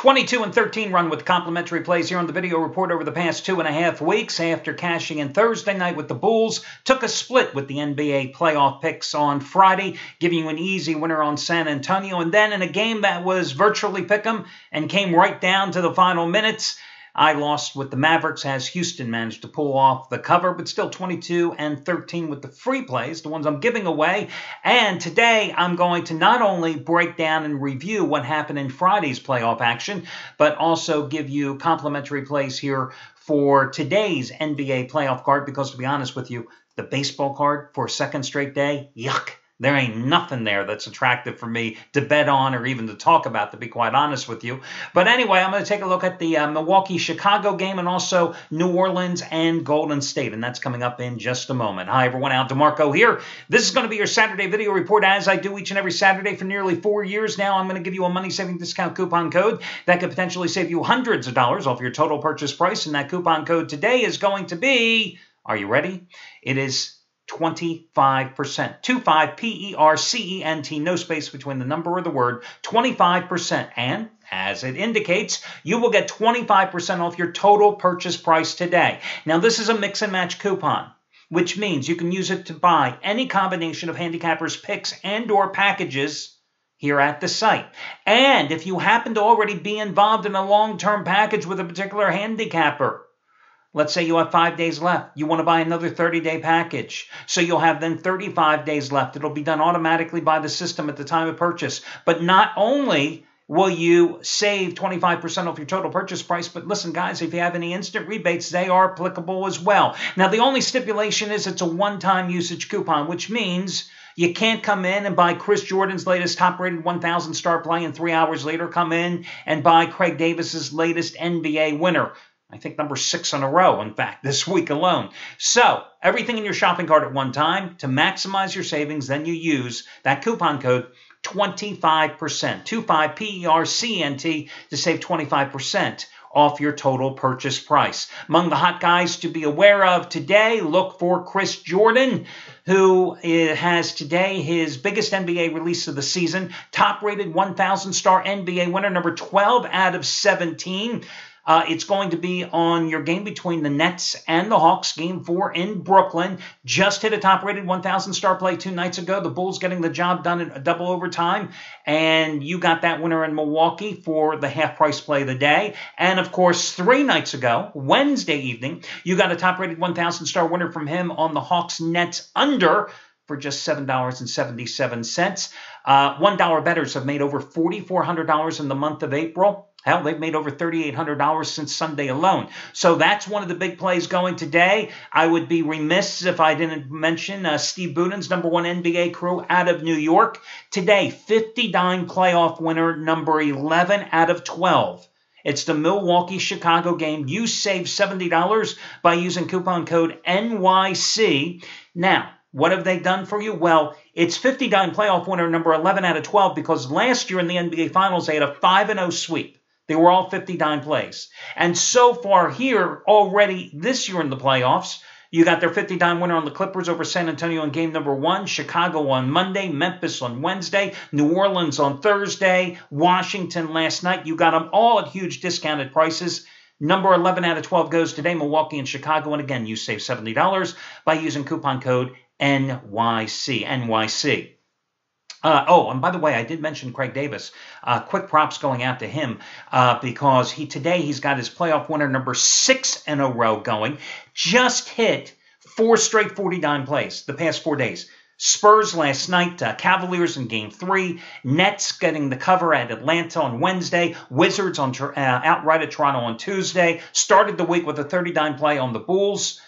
22-13 run with complimentary plays here on the video report over the past 2.5 weeks after cashing in Thursday night with the Bulls. Took a split with the NBA playoff picks on Friday, giving you an easy winner on San Antonio. And then in a game that was virtually pick'em and came right down to the final minutes, I lost with the Mavericks as Houston managed to pull off the cover, but still 22-13 with the free plays, the ones I'm giving away. And today I'm going to not only break down and review what happened in Friday's playoff action, but also give you complimentary plays here for today's NBA playoff card, because to be honest with you, the baseball card for a second straight day, yuck. There ain't nothing there that's attractive for me to bet on or even to talk about, to be quite honest with you. But anyway, I'm going to take a look at the Milwaukee-Chicago game and also New Orleans and Golden State, and that's coming up in just a moment. Hi, everyone. Al DeMarco here. This is going to be your Saturday video report, as I do each and every Saturday for nearly 4 years now. I'm going to give you a money-saving discount coupon code that could potentially save you hundreds of dollars off your total purchase price, and that coupon code today is going to be, are you ready? It is 25%. 25, P-E-R-C-E-N-T, no space between the number or the word, 25%. And as it indicates, you will get 25% off your total purchase price today. Now, this is a mix and match coupon, which means you can use it to buy any combination of handicappers' picks and or packages here at the site. And if you happen to already be involved in a long-term package with a particular handicapper, let's say you have 5 days left. You want to buy another 30-day package. So you'll have then 35 days left. It'll be done automatically by the system at the time of purchase. But not only will you save 25% off your total purchase price, but listen, guys, if you have any instant rebates, they are applicable as well. Now, the only stipulation is it's a one-time usage coupon, which means you can't come in and buy Chris Jordan's latest top-rated 1,000 star play and 3 hours later come in and buy Craig Davis's latest NBA winner. I think number 6 in a row, in fact, this week alone. So everything in your shopping cart at one time. To maximize your savings, then you use that coupon code 25%, 25 P-E-R-C-N-T, to save 25% off your total purchase price. Among the hot guys to be aware of today, look for Chris Jordan, who has today his biggest NBA release of the season, top-rated 1,000 star NBA winner, number 12 out of 17. It's going to be on your game between the Nets and the Hawks, Game 4 in Brooklyn. Just hit a top-rated 1,000 star play 2 nights ago. The Bulls getting the job done in a double overtime. And you got that winner in Milwaukee for the half-price play of the day. And, of course, 3 nights ago, Wednesday evening, you got a top-rated 1,000 star winner from him on the Hawks-Nets under for just $7.77. $1 bettors have made over $4,400 in the month of April. Hell, they've made over $3,800 since Sunday alone. So that's one of the big plays going today. I would be remiss if I didn't mention Steve Buden's number 1 NBA crew out of New York. Today, 50-dime playoff winner, number 11 out of 12. It's the Milwaukee-Chicago game. You save $70 by using coupon code NYC. Now, what have they done for you? Well, it's 50-dime playoff winner, number 11 out of 12, because last year in the NBA Finals, they had a 5-0 sweep. They were all 50-dime plays. And so far here, already this year in the playoffs, you got their 50-dime winner on the Clippers over San Antonio in game number 1, Chicago on Monday, Memphis on Wednesday, New Orleans on Thursday, Washington last night. You got them all at huge discounted prices. Number 11 out of 12 goes today, Milwaukee and Chicago. And again, you save $70 by using coupon code NYC. NYC. And by the way, I did mention Craig Davis. Quick props going out to him because today he's got his playoff winner number 6 in a row going. Just hit 4 straight 40-dime plays the past 4 days. Spurs last night, Cavaliers in Game 3, Nets getting the cover at Atlanta on Wednesday, Wizards on outright at Toronto on Tuesday. Started the week with a 30-dime play on the Bulls.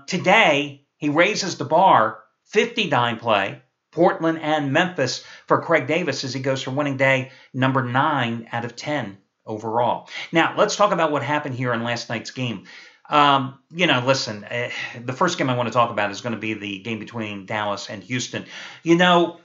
Today, he raises the bar, 50-dime play, Portland and Memphis for Craig Davis as he goes for winning day number 9 out of 10 overall. Now, let's talk about what happened here in last night's game. Listen, the first game I want to talk about is going to be the game between Dallas and Houston. It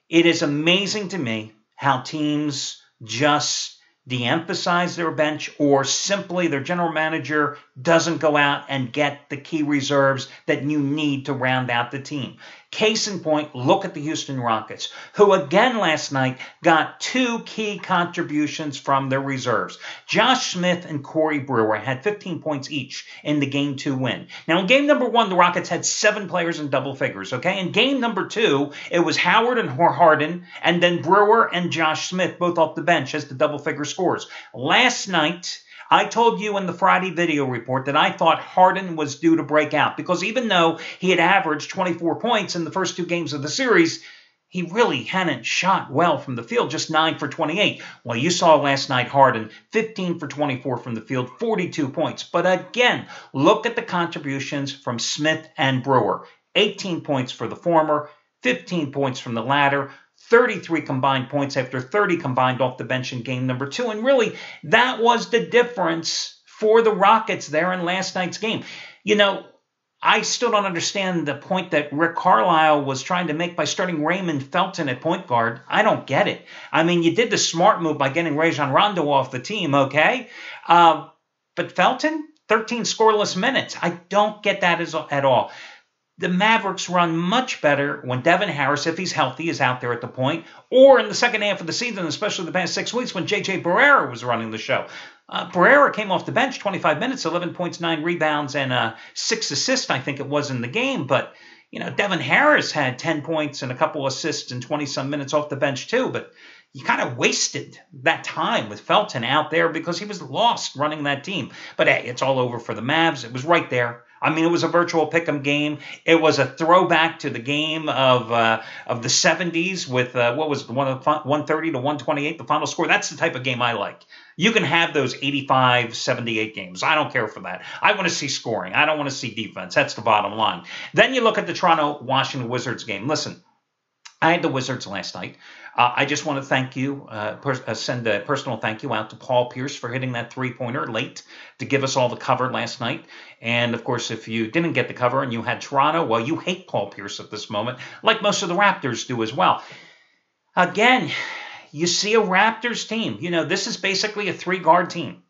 is amazing to me how teams just de-emphasize their bench, or simply their general manager doesn't go out and get the key reserves that you need to round out the team. Case in point, look at the Houston Rockets, who again last night got 2 key contributions from their reserves. Josh Smith and Corey Brewer had 15 points each in the Game 2 win. Now, in Game number 1, the Rockets had 7 players in double figures, okay? In Game number 2, it was Howard and Harden, and then Brewer and Josh Smith, both off the bench as the double-figure scores. Last night, I told you in the Friday video report that I thought Harden was due to break out because even though he had averaged 24 points in the first 2 games of the series, he really hadn't shot well from the field, just 9 for 28. Well, you saw last night Harden, 15 for 24 from the field, 42 points. But again, look at the contributions from Smith and Brewer. 18 points for the former, 15 points from the latter, 33 combined points after 30 combined off the bench in Game number 2. And really, that was the difference for the Rockets there in last night's game. You know, I still don't understand the point that Rick Carlisle was trying to make by starting Raymond Felton at point guard. I don't get it. I mean, you did the smart move by getting Rajon Rondo off the team, okay? But Felton, 13 scoreless minutes. I don't get that at all. The Mavericks run much better when Devin Harris, if he's healthy, is out there at the point, or in the second half of the season, especially the past 6 weeks when J.J. Barrera was running the show. Barrera came off the bench, 25 minutes, 11 points, 9 rebounds, and 6 assists, I think it was, in the game. But, you know, Devin Harris had 10 points and a couple assists and 20-some minutes off the bench, too. But you kind of wasted that time with Felton out there because he was lost running that team. But, hey, it's all over for the Mavs. It was right there. I mean, it was a virtual pick'em game. It was a throwback to the game of the 70s with, 130 to 128, the final score. That's the type of game I like. You can have those 85-78 games. I don't care for that. I want to see scoring. I don't want to see defense. That's the bottom line. Then you look at the Toronto-Washington Wizards game. Listen, I had the Wizards last night. I just want to thank you, send a personal thank you out to Paul Pierce for hitting that three-pointer late to give us all the cover last night. And, of course, if you didn't get the cover and you had Toronto, well, you hate Paul Pierce at this moment, like most of the Raptors do as well. Again, you see a Raptors team. You know, this is basically a 3-guard team.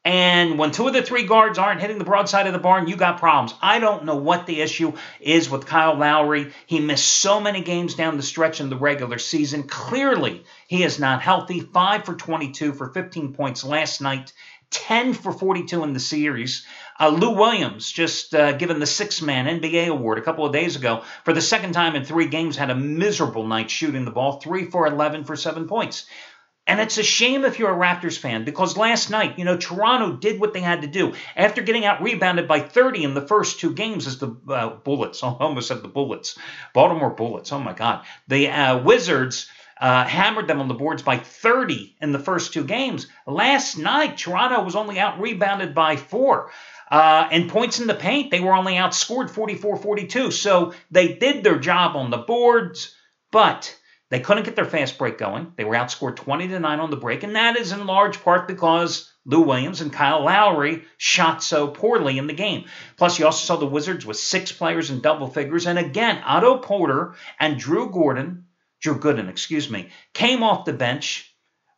And when 2 of the 3 guards aren't hitting the broadside of the barn, you got problems. I don't know what the issue is with Kyle Lowry. He missed so many games down the stretch in the regular season. Clearly, he is not healthy. 5 for 22 for 15 points last night. 10 for 42 in the series. Lou Williams, just given the 6-man NBA award a couple of days ago, for the second time in 3 games, had a miserable night shooting the ball. 3 for 11 for 7 points. And it's a shame if you're a Raptors fan because last night, you know, Toronto did what they had to do. After getting out-rebounded by 30 in the first 2 games as the Bullets, I almost said the Bullets, Baltimore Bullets, oh my God. The Wizards hammered them on the boards by 30 in the first 2 games. Last night, Toronto was only out-rebounded by 4. And points in the paint, they were only outscored 44-42. So they did their job on the boards, but they couldn't get their fast break going. They were outscored 20-9 on the break, and that is in large part because Lou Williams and Kyle Lowry shot so poorly in the game. Plus, you also saw the Wizards with 6 players in double figures, and again, Otto Porter and Drew Gooden, came off the bench.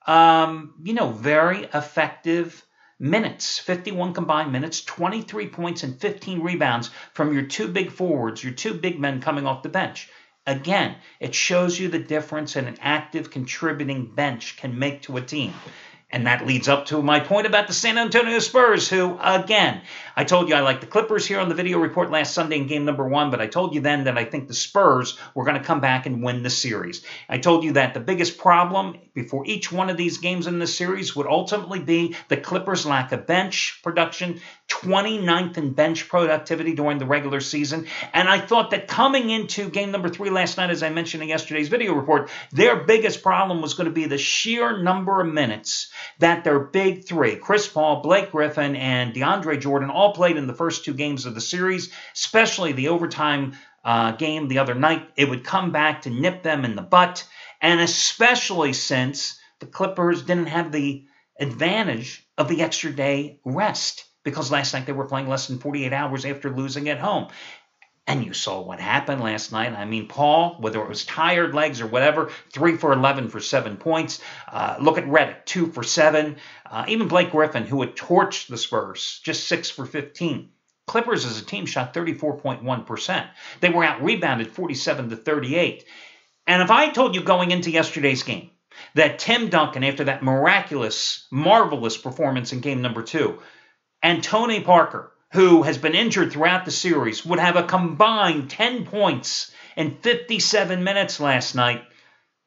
Very effective minutes, 51 combined minutes, 23 points and 15 rebounds from your 2 big forwards, your 2 big men coming off the bench. Again, it shows you the difference an active contributing bench can make to a team. And that leads up to my point about the San Antonio Spurs, who, again, I told you I like the Clippers here on the video report last Sunday in game number 1, but I told you then that I think the Spurs were going to come back and win the series. I told you that the biggest problem before each one of these games in the series would ultimately be the Clippers' lack of bench production, 29th in bench productivity during the regular season. And I thought that coming into game number 3 last night, as I mentioned in yesterday's video report, their biggest problem was going to be the sheer number of minutes that their big 3, Chris Paul, Blake Griffin, and DeAndre Jordan, all played in the first 2 games of the series, especially the overtime game the other night. It would come back to nip them in the butt, and especially since the Clippers didn't have the advantage of the extra day rest, because last night they were playing less than 48 hours after losing at home. And you saw what happened last night. I mean, Paul, whether it was tired legs or whatever, 3 for 11 for 7 points. Look at Redick, 2 for 7. Even Blake Griffin, who had torched the Spurs, just 6 for 15. Clippers as a team shot 34.1%. They were out-rebounded 47-38. And if I told you going into yesterday's game that Tim Duncan, after that miraculous, marvelous performance in game number 2, and Tony Parker, who has been injured throughout the series, would have a combined 10 points in 57 minutes last night,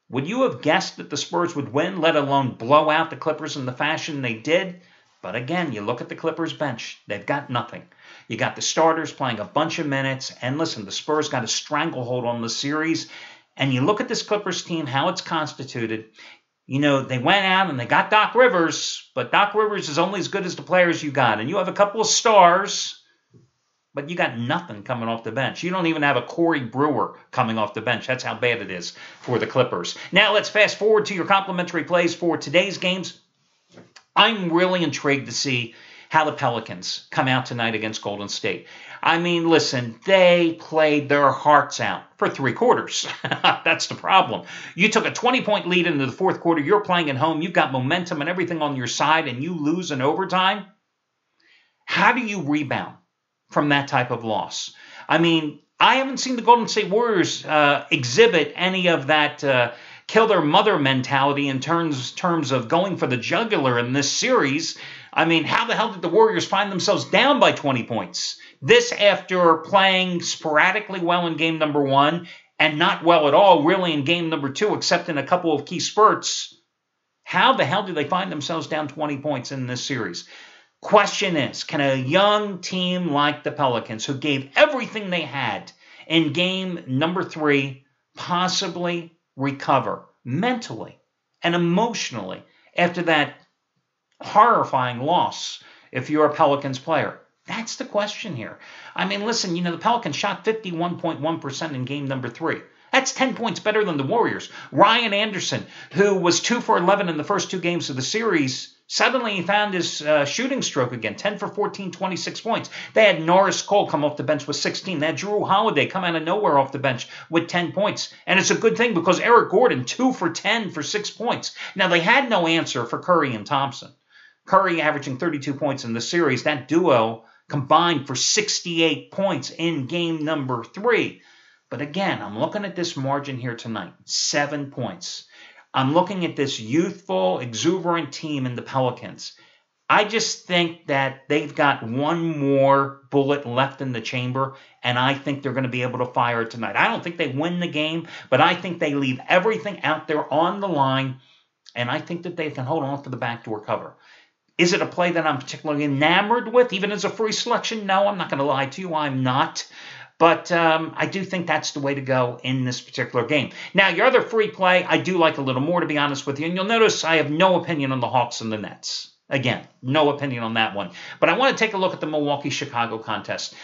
would you have guessed that the Spurs would win, let alone blow out the Clippers in the fashion they did? But again, you look at the Clippers bench, they've got nothing. You got the starters playing a bunch of minutes, and listen, the Spurs got a stranglehold on the series, and you look at this Clippers team, how it's constituted. You know, they went out and they got Doc Rivers, but Doc Rivers is only as good as the players you got, and you have a couple of stars, but you got nothing coming off the bench. You don't even have a Corey Brewer coming off the bench. That's how bad it is for the Clippers. Now let's fast forward to your complimentary plays for today's games. I'm really intrigued to see how the Pelicans come out tonight against Golden State. I mean, listen, they played their hearts out for 3 quarters. That's the problem. You took a 20-point lead into the 4th quarter. You're playing at home. You've got momentum and everything on your side, and you lose in overtime. How do you rebound from that type of loss? I mean, I haven't seen the Golden State Warriors exhibit any of that kill their mother mentality in terms of going for the jugular in this series. I mean, how the hell did the Warriors find themselves down by 20 points? This after playing sporadically well in game number 1 and not well at all really in game number 2, except in a couple of key spurts. How the hell did they find themselves down 20 points in this series? Question is, can a young team like the Pelicans, who gave everything they had in game number 3, possibly recover mentally and emotionally after that horrifying loss if you're a Pelicans player? That's the question here. I mean, listen, you know, the Pelicans shot 51.1% in game number 3. That's 10 points better than the Warriors. Ryan Anderson, who was 2 for 11 in the first 2 games of the series, suddenly he found his shooting stroke again, 10 for 14, 26 points. They had Norris Cole come off the bench with 16. They had Jrue Holiday come out of nowhere off the bench with 10 points. And it's a good thing because Eric Gordon, 2 for 10 for 6 points. Now, they had no answer for Curry and Thompson. Curry averaging 32 points in the series. That duo combined for 68 points in game number 3. But again, I'm looking at this margin here tonight, 7 points. I'm looking at this youthful, exuberant team in the Pelicans. I just think that they've got one more bullet left in the chamber, and I think they're going to be able to fire it tonight. I don't think they win the game, but I think they leave everything out there on the line, and I think that they can hold on for the backdoor cover. Is it a play that I'm particularly enamored with, even as a free selection? No, I'm not going to lie to you. I'm not. But I do think that's the way to go in this particular game. Now, your other free play, I do like a little more, to be honest with you. And you'll notice I have no opinion on the Hawks and the Nets. Again, no opinion on that one. But I want to take a look at the Milwaukee-Chicago contest.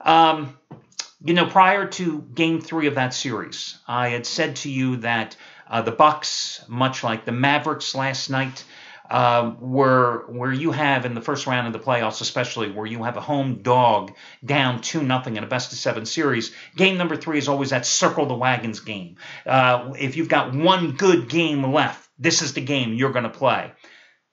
You know, prior to Game 3 of that series, I had said to you that the Bucks, much like the Mavericks last night, where you have in the first round of the playoffs, especially where you have a home dog down 2-0 in a best-of-7 series, game number 3 is always that circle the wagons game. If you've got one good game left, this is the game you're going to play.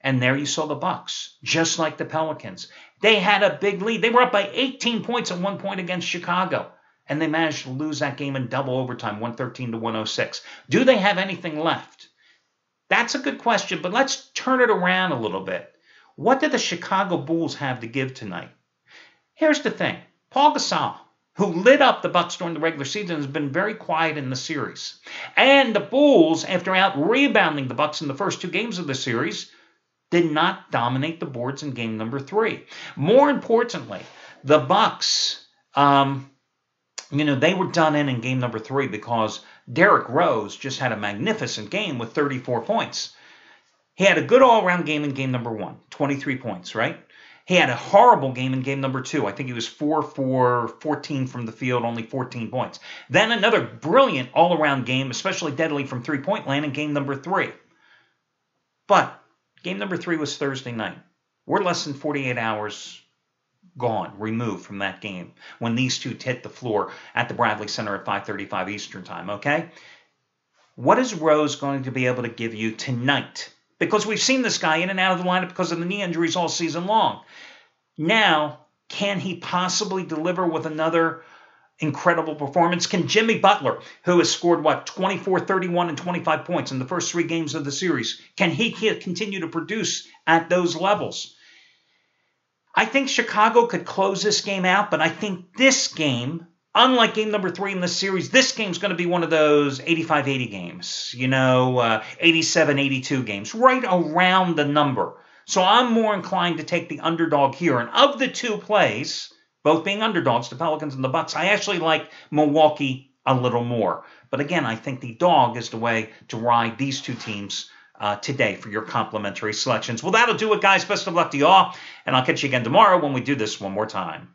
And there you saw the Bucks, just like the Pelicans. They had a big lead. They were up by 18 points at one point against Chicago, and they managed to lose that game in double overtime, 113-106. Do they have anything left? That's a good question, but let's turn it around a little bit. What did the Chicago Bulls have to give tonight? Here's the thing. Paul Gasol, who lit up the Bucks during the regular season, has been very quiet in the series. And the Bulls, after out-rebounding the Bucks in the first 2 games of the series, did not dominate the boards in game number 3. More importantly, the Bucks, they were done in game number 3 because Derrick Rose just had a magnificent game with 34 points. He had a good all-around game in game number 1, 23 points, right? He had a horrible game in game number 2. I think he was 4 for 14 from the field, only 14 points. Then another brilliant all-around game, especially deadly from three-point land in game number 3. But game number 3 was Thursday night. We're less than 48 hours gone, removed from that game when these two hit the floor at the Bradley Center at 5:35 Eastern Time, okay? What is Rose going to be able to give you tonight? Because we've seen this guy in and out of the lineup because of the knee injuries all season long. Now, Can he possibly deliver with another incredible performance? Can Jimmy Butler, who has scored, 24, 31, and 25 points in the first 3 games of the series, can he continue to produce at those levels? I think Chicago could close this game out, but I think this game, unlike game number 3 in the series, this game's going to be one of those 85-80 games, 87-82 games, right around the number. So I'm more inclined to take the underdog here. And of the 2 plays, both being underdogs, the Pelicans and the Bucks, I actually like Milwaukee a little more. But again, I think the dog is the way to ride these 2 teams today for your complimentary selections. Well, that'll do it, guys. Best of luck to you all. And I'll catch you again tomorrow when we do this one more time.